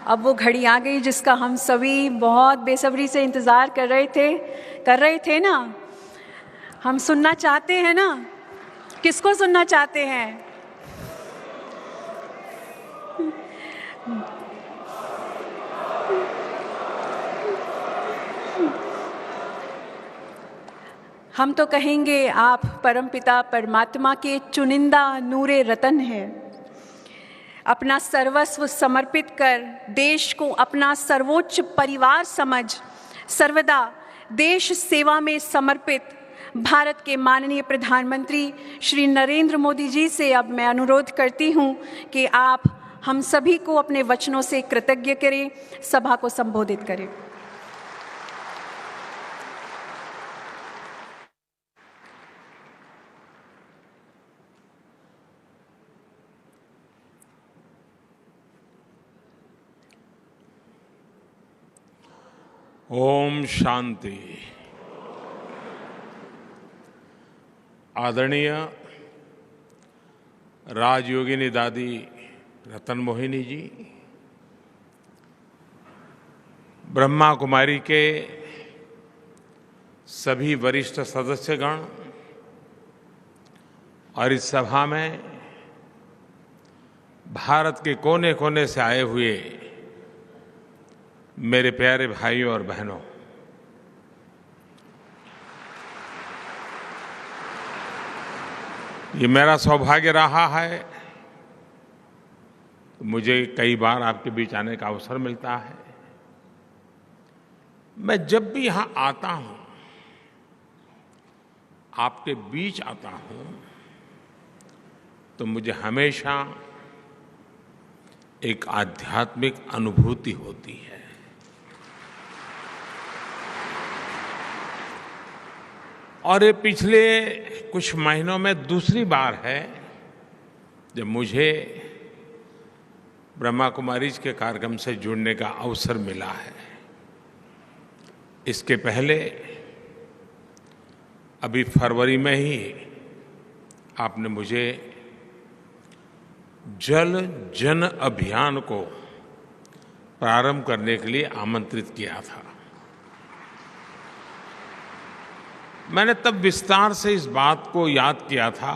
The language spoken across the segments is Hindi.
अब वो घड़ी आ गई जिसका हम सभी बहुत बेसब्री से इंतज़ार कर रहे थे ना। हम सुनना चाहते हैं ना? किसको सुनना चाहते हैं? हम तो कहेंगे आप परमपिता परमात्मा के चुनिंदा नूरे रतन हैं। अपना सर्वस्व समर्पित कर देश को अपना सर्वोच्च परिवार समझ सर्वदा देश सेवा में समर्पित भारत के माननीय प्रधानमंत्री श्री नरेंद्र मोदी जी से अब मैं अनुरोध करती हूं कि आप हम सभी को अपने वचनों से कृतज्ञ करें, सभा को संबोधित करें। ओम शांति। आदरणीय राजयोगिनी दादी रतन मोहिनी जी, ब्रह्मा कुमारी के सभी वरिष्ठ सदस्यगण और इस सभा में भारत के कोने कोने से आए हुए मेरे प्यारे भाइयों और बहनों, ये मेरा सौभाग्य रहा है। मुझे कई बार आपके बीच आने का अवसर मिलता है। मैं जब भी यहां आता हूं, आपके बीच आता हूं, तो मुझे हमेशा एक आध्यात्मिक अनुभूति होती है। और ये पिछले कुछ महीनों में दूसरी बार है जब मुझे ब्रह्मा कुमारीज के कार्यक्रम से जुड़ने का अवसर मिला है। इसके पहले अभी फरवरी में ही आपने मुझे जल जन अभियान को प्रारंभ करने के लिए आमंत्रित किया था। मैंने तब विस्तार से इस बात को याद किया था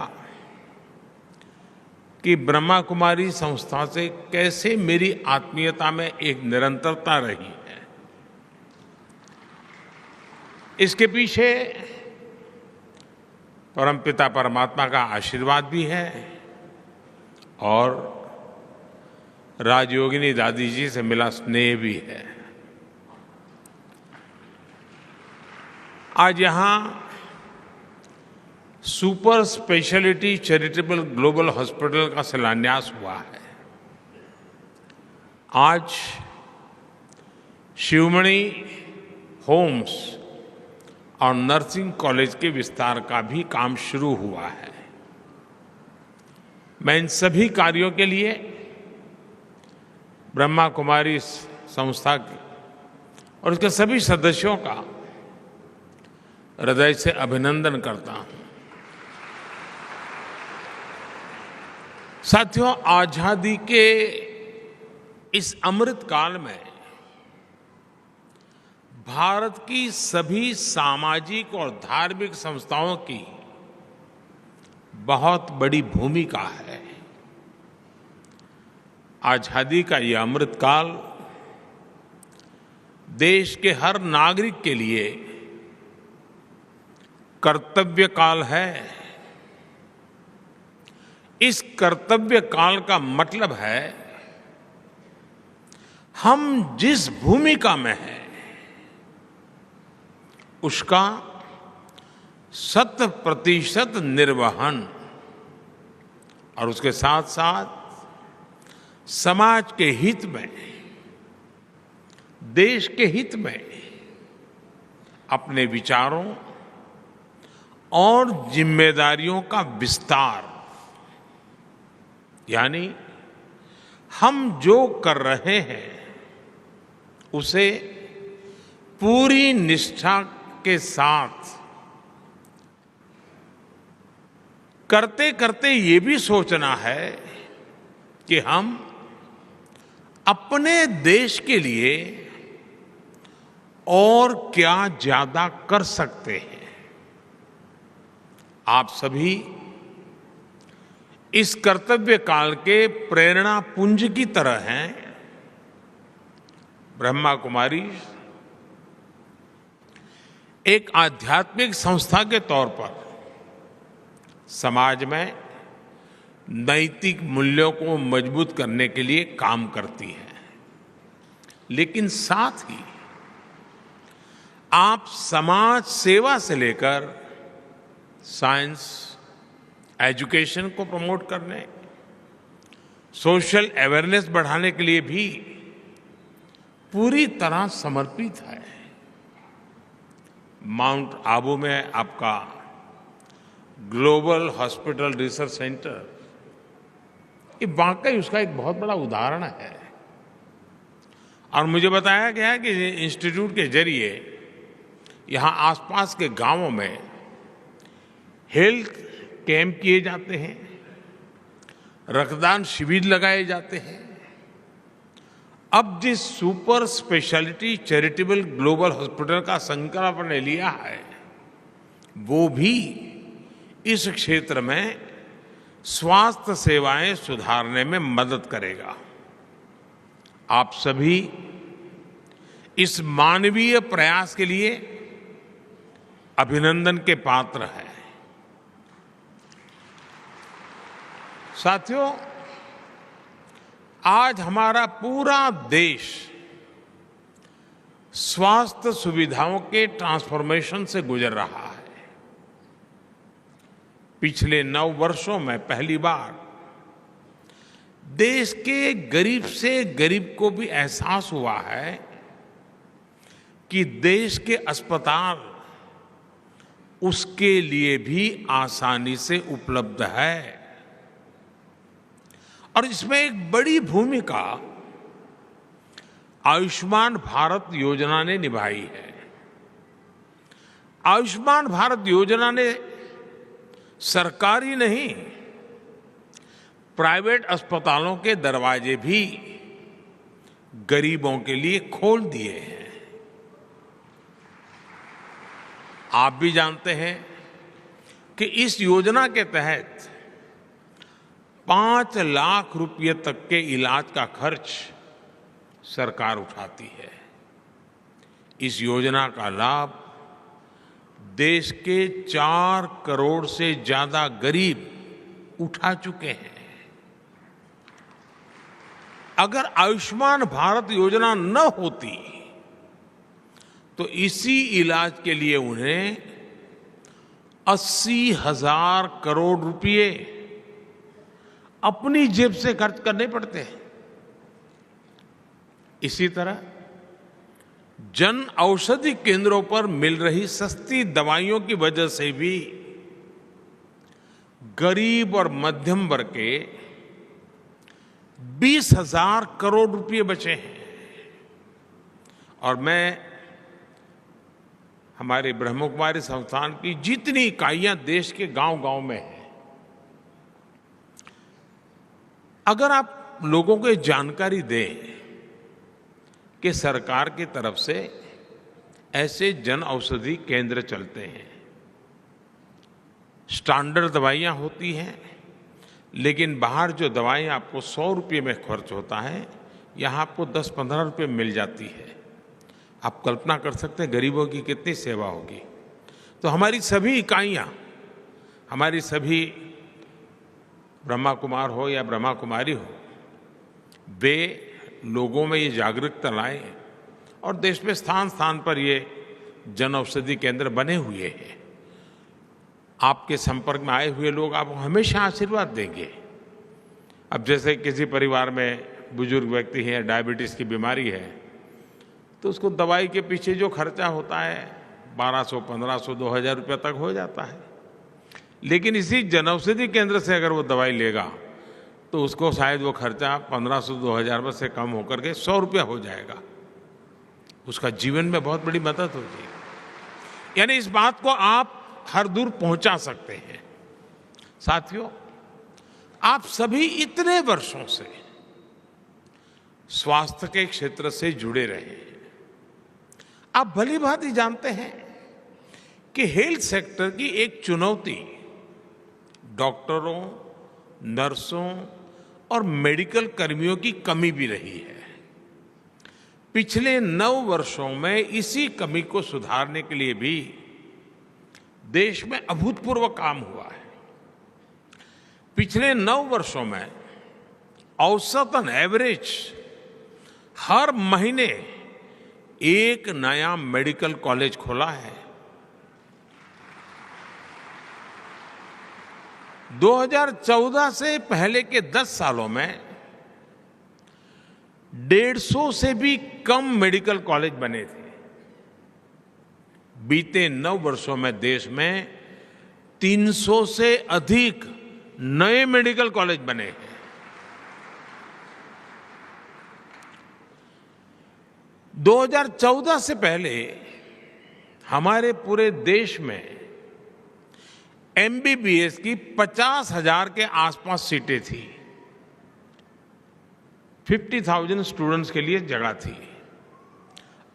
कि ब्रह्मा कुमारी संस्था से कैसे मेरी आत्मीयता में एक निरंतरता रही है। इसके पीछे परमपिता परमात्मा का आशीर्वाद भी है और राजयोगिनी दादी जी से मिला स्नेह भी है। आज यहां super speciality charitable global hospital का शिलान्यास हुआ है। आज शिवमणि होम्स और नर्सिंग कॉलेज के विस्तार का भी काम शुरू हुआ है। मैं इन सभी कार्यों के लिए ब्रह्मा कुमारी संस्था के और उसके सभी सदस्यों का हृदय से अभिनंदन करता हूं। साथियों, आजादी के इस अमृत काल में भारत की सभी सामाजिक और धार्मिक संस्थाओं की बहुत बड़ी भूमिका है। आजादी का यह अमृत काल देश के हर नागरिक के लिए कर्तव्य काल है। इस कर्तव्य काल का मतलब है हम जिस भूमिका में हैं उसका 100% निर्वहन और उसके साथ साथ समाज के हित में, देश के हित में अपने विचारों और जिम्मेदारियों का विस्तार, यानी हम जो कर रहे हैं उसे पूरी निष्ठा के साथ करते करते ये भी सोचना है कि हम अपने देश के लिए और क्या ज्यादा कर सकते हैं। आप सभी इस कर्तव्य काल के प्रेरणा पुंज की तरह हैं। ब्रह्मा कुमारी एक आध्यात्मिक संस्था के तौर पर समाज में नैतिक मूल्यों को मजबूत करने के लिए काम करती है, लेकिन साथ ही आप समाज सेवा से लेकर साइंस, एजुकेशन को प्रमोट करने, सोशल अवेयरनेस बढ़ाने के लिए भी पूरी तरह समर्पित है। माउंट आबू में आपका ग्लोबल हॉस्पिटल रिसर्च सेंटर, ये वाकई उसका एक बहुत बड़ा उदाहरण है। और मुझे बताया गया कि इंस्टीट्यूट के जरिए यहाँ आसपास के गांवों में हेल्थ कैंप किए जाते हैं, रक्तदान शिविर लगाए जाते हैं। अब जिस super speciality charitable global hospital का संकल्प ने लिया है, वो भी इस क्षेत्र में स्वास्थ्य सेवाएं सुधारने में मदद करेगा। आप सभी इस मानवीय प्रयास के लिए अभिनंदन के पात्र हैं। साथियों, आज हमारा पूरा देश स्वास्थ्य सुविधाओं के ट्रांसफॉर्मेशन से गुजर रहा है। पिछले 9 वर्षों में पहली बार देश के गरीब से गरीब को भी एहसास हुआ है कि देश के अस्पताल उसके लिए भी आसानी से उपलब्ध है। और इसमें एक बड़ी भूमिका आयुष्मान भारत योजना ने निभाई है। आयुष्मान भारत योजना ने सरकारी नहीं, प्राइवेट अस्पतालों के दरवाजे भी गरीबों के लिए खोल दिए हैं। आप भी जानते हैं कि इस योजना के तहत 5 लाख रुपए तक के इलाज का खर्च सरकार उठाती है। इस योजना का लाभ देश के 4 करोड़ से ज्यादा गरीब उठा चुके हैं। अगर आयुष्मान भारत योजना न होती तो इसी इलाज के लिए उन्हें 80,000 करोड़ रुपए अपनी जेब से खर्च करने पड़ते हैं। इसी तरह जन औषधि केंद्रों पर मिल रही सस्ती दवाइयों की वजह से भी गरीब और मध्यम वर्ग के 20,000 करोड़ रुपए बचे हैं। और मैं हमारे ब्रह्म कुमारी संस्थान की जितनी इकाइयां देश के गांव-गांव में हैं, अगर आप लोगों को जानकारी दें कि सरकार की तरफ से ऐसे जन औषधि केंद्र चलते हैं, स्टैंडर्ड दवाइयां होती हैं, लेकिन बाहर जो दवाइयां आपको 100 रुपये में खर्च होता है, यहाँ आपको 10-15 रुपये में मिल जाती है। आप कल्पना कर सकते हैं गरीबों की कितनी सेवा होगी। तो हमारी सभी इकाइयां, हमारी सभी ब्रह्मा कुमार हो या ब्रह्मा कुमारी हो, वे लोगों में ये जागरूकता लाएं। और देश में स्थान स्थान पर ये जन औषधि केंद्र बने हुए हैं। आपके संपर्क में आए हुए लोग आपको हमेशा आशीर्वाद देंगे। अब जैसे किसी परिवार में बुजुर्ग व्यक्ति है, डायबिटीज की बीमारी है, तो उसको दवाई के पीछे जो खर्चा होता है 1200, 1500, 2000 रुपये तक हो जाता है। लेकिन इसी जनऔषधि केंद्र से अगर वो दवाई लेगा तो उसको शायद वो खर्चा 1500-2000 में से कम होकर के 100 रुपया हो जाएगा। उसका जीवन में बहुत बड़ी मदद होगी। यानी इस बात को आप हर दूर पहुंचा सकते हैं। साथियों, आप सभी इतने वर्षों से स्वास्थ्य के क्षेत्र से जुड़े रहे। आप भली भांति जानते हैं कि हेल्थ सेक्टर की एक चुनौती डॉक्टरों, नर्सों और मेडिकल कर्मियों की कमी भी रही है। पिछले 9 वर्षों में इसी कमी को सुधारने के लिए भी देश में अभूतपूर्व काम हुआ है। पिछले 9 वर्षों में औसतन एवरेज हर महीने एक नया मेडिकल कॉलेज खोला है। 2014 से पहले के 10 सालों में 150 से भी कम मेडिकल कॉलेज बने थे। बीते 9 वर्षों में देश में 300 से अधिक नए मेडिकल कॉलेज बने हैं। दो 2014 से पहले हमारे पूरे देश में एमबीबीएस की 50,000 के आसपास सीटें थी। 50,000 स्टूडेंट्स के लिए जगह थी।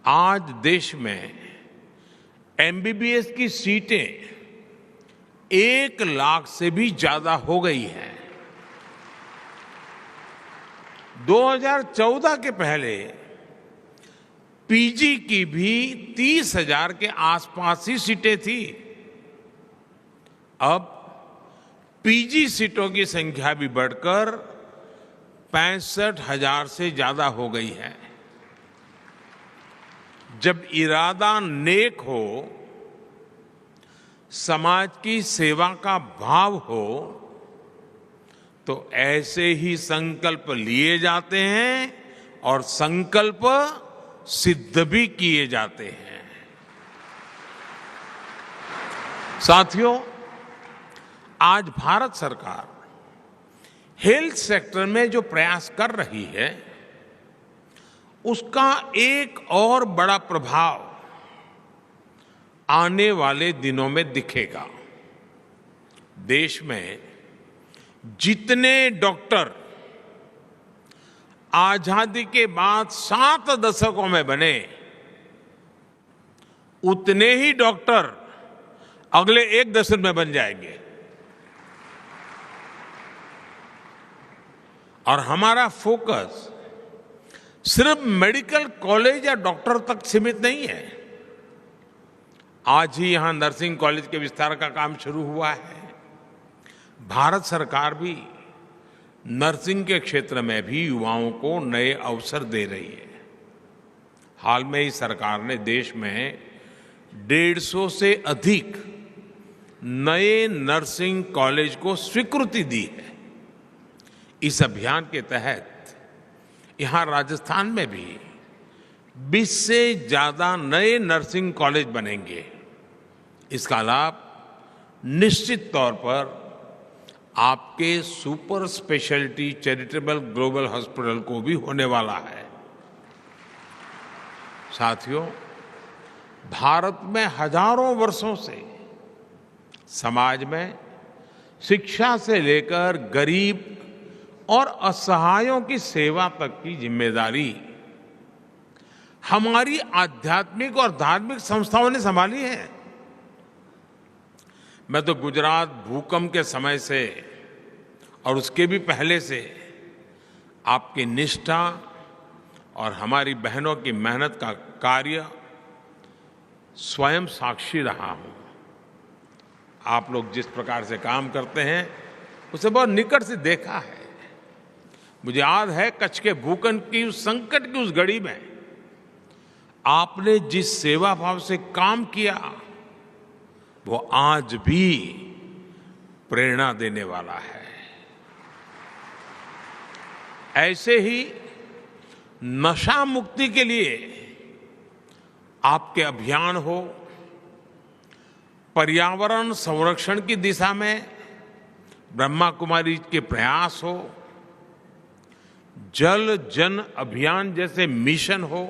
आज देश में एमबीबीएस की सीटें 1 लाख से भी ज्यादा हो गई हैं। 2014 के पहले पीजी की भी 30,000 के आसपास ही सीटें थी। अब पीजी सीटों की संख्या भी बढ़कर 65,000 से ज्यादा हो गई है। जब इरादा नेक हो, समाज की सेवा का भाव हो, तो ऐसे ही संकल्प लिए जाते हैं और संकल्प सिद्ध भी किए जाते हैं। साथियों, आज भारत सरकार हेल्थ सेक्टर में जो प्रयास कर रही है, उसका एक और बड़ा प्रभाव आने वाले दिनों में दिखेगा। देश में जितने डॉक्टर आजादी के बाद 7 दशकों में बने, उतने ही डॉक्टर अगले 1 दशक में बन जाएंगे। और हमारा फोकस सिर्फ मेडिकल कॉलेज या डॉक्टर तक सीमित नहीं है। आज ही यहां नर्सिंग कॉलेज के विस्तार का काम शुरू हुआ है। भारत सरकार भी नर्सिंग के क्षेत्र में भी युवाओं को नए अवसर दे रही है। हाल में ही सरकार ने देश में 150 से अधिक नए नर्सिंग कॉलेज को स्वीकृति दी है। इस अभियान के तहत यहां राजस्थान में भी 20 से ज्यादा नए नर्सिंग कॉलेज बनेंगे। इसका लाभ निश्चित तौर पर आपके super speciality charitable global hospital को भी होने वाला है। साथियों, भारत में हजारों वर्षों से समाज में शिक्षा से लेकर गरीब और असहायों की सेवा तक की जिम्मेदारी हमारी आध्यात्मिक और धार्मिक संस्थाओं ने संभाली है। मैं तो गुजरात भूकंप के समय से और उसके भी पहले से आपकी निष्ठा और हमारी बहनों की मेहनत का कार्य स्वयं साक्षी रहा हूं। आप लोग जिस प्रकार से काम करते हैं, उसे बहुत निकट से देखा है। मुझे याद है कच्छ के भूकंप की उस संकट की उस घड़ी में आपने जिस सेवा भाव से काम किया, वो आज भी प्रेरणा देने वाला है। ऐसे ही नशा मुक्ति के लिए आपके अभियान हो, पर्यावरण संरक्षण की दिशा में ब्रह्मा कुमारी के प्रयास हो, जल जन अभियान जैसे मिशन हो,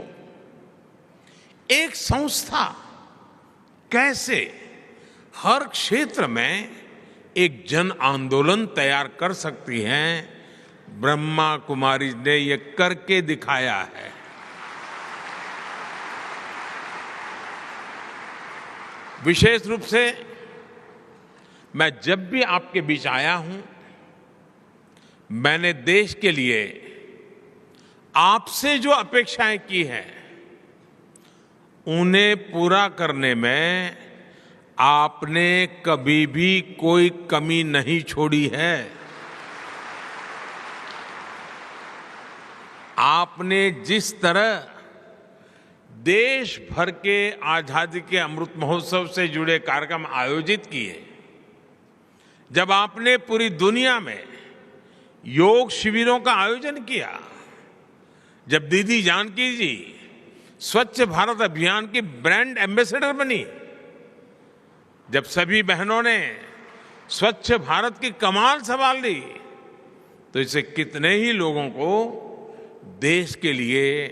एक संस्था कैसे हर क्षेत्र में एक जन आंदोलन तैयार कर सकती है, ब्रह्मा कुमारी ने ये करके दिखाया है। विशेष रूप से मैं जब भी आपके बीच आया हूं, मैंने देश के लिए आपसे जो अपेक्षाएं की हैं, उन्हें पूरा करने में आपने कभी भी कोई कमी नहीं छोड़ी है। आपने जिस तरह देश भर के आजादी के अमृत महोत्सव से जुड़े कार्यक्रम आयोजित किए, जब आपने पूरी दुनिया में योग शिविरों का आयोजन किया, जब दीदी जानकी जी स्वच्छ भारत अभियान की ब्रांड एम्बेसडर बनी, जब सभी बहनों ने स्वच्छ भारत की कमान संभाल ली, तो इससे कितने ही लोगों को देश के लिए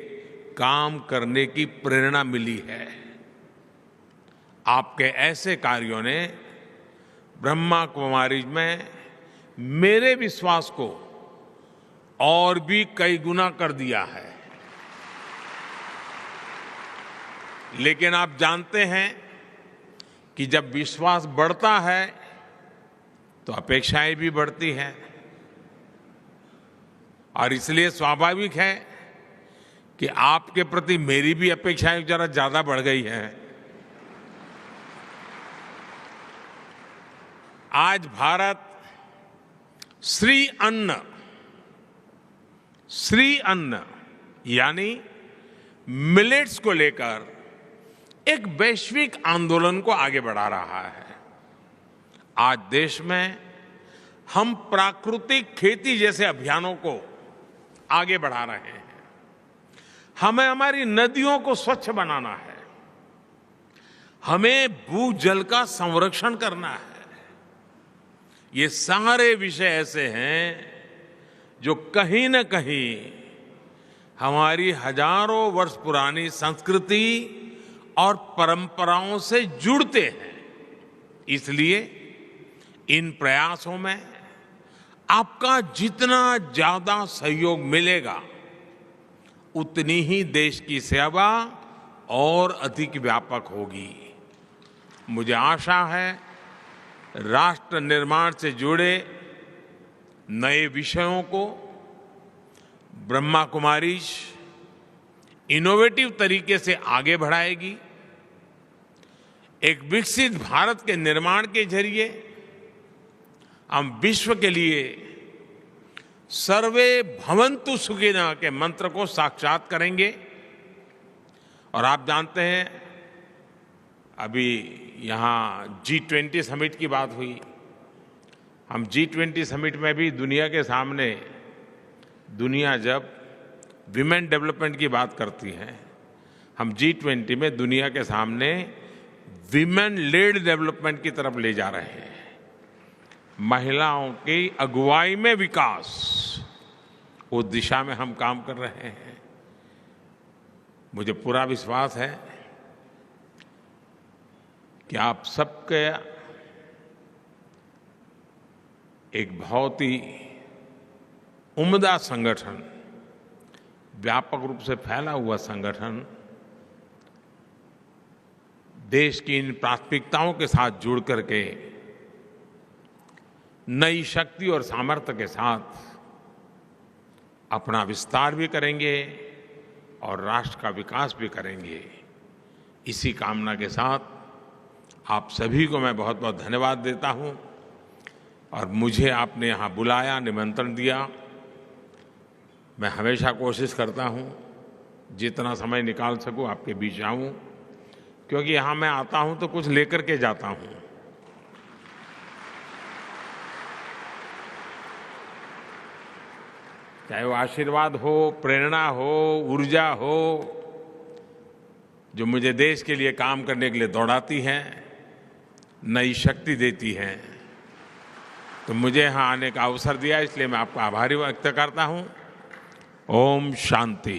काम करने की प्रेरणा मिली है। आपके ऐसे कार्यों ने ब्रह्मा कुमारी में मेरे विश्वास को और भी कई गुना कर दिया है। लेकिन आप जानते हैं कि जब विश्वास बढ़ता है तो अपेक्षाएं भी बढ़ती हैं, और इसलिए स्वाभाविक है कि आपके प्रति मेरी भी अपेक्षाएं जरा ज्यादा बढ़ गई हैं। आज भारत श्री अन्न यानी मिलेट्स को लेकर एक वैश्विक आंदोलन को आगे बढ़ा रहा है। आज देश में हम प्राकृतिक खेती जैसे अभियानों को आगे बढ़ा रहे हैं। हमें हमारी नदियों को स्वच्छ बनाना है, हमें भूजल का संरक्षण करना है। ये सारे विषय ऐसे हैं जो कहीं न कहीं हमारी हजारों वर्ष पुरानी संस्कृति और परंपराओं से जुड़ते हैं। इसलिए इन प्रयासों में आपका जितना ज्यादा सहयोग मिलेगा, उतनी ही देश की सेवा और अधिक व्यापक होगी। मुझे आशा है राष्ट्र निर्माण से जुड़े नए विषयों को ब्रह्मा कुमारीज इनोवेटिव तरीके से आगे बढ़ाएगी। एक विकसित भारत के निर्माण के जरिए हम विश्व के लिए सर्वे भवन्तु सुखिनः के मंत्र को साक्षात करेंगे। और आप जानते हैं, अभी यहाँ G20 समिट की बात हुई। हम G20 समिट में भी दुनिया के सामने, दुनिया जब विमेन डेवलपमेंट की बात करती है, हम G20 में दुनिया के सामने विमेन लेड डेवलपमेंट की तरफ ले जा रहे हैं। महिलाओं की अगुवाई में विकास, उस दिशा में हम काम कर रहे हैं। मुझे पूरा विश्वास है कि आप सबके एक बहुत ही उम्दा संगठन, व्यापक रूप से फैला हुआ संगठन, देश की इन प्राथमिकताओं के साथ जुड़ करके नई शक्ति और सामर्थ्य के साथ अपना विस्तार भी करेंगे और राष्ट्र का विकास भी करेंगे। इसी कामना के साथ आप सभी को मैं बहुत बहुत धन्यवाद देता हूं। और मुझे आपने यहाँ बुलाया, निमंत्रण दिया। मैं हमेशा कोशिश करता हूं जितना समय निकाल सकूं आपके बीच आऊं, क्योंकि यहाँ मैं आता हूं तो कुछ लेकर के जाता हूं। चाहे वो आशीर्वाद हो, प्रेरणा हो, ऊर्जा हो, जो मुझे देश के लिए काम करने के लिए दौड़ाती है, नई शक्ति देती है। तो मुझे यहाँ आने का अवसर दिया, इसलिए मैं आपका आभारी व्यक्त करता हूँ। ओम शांति।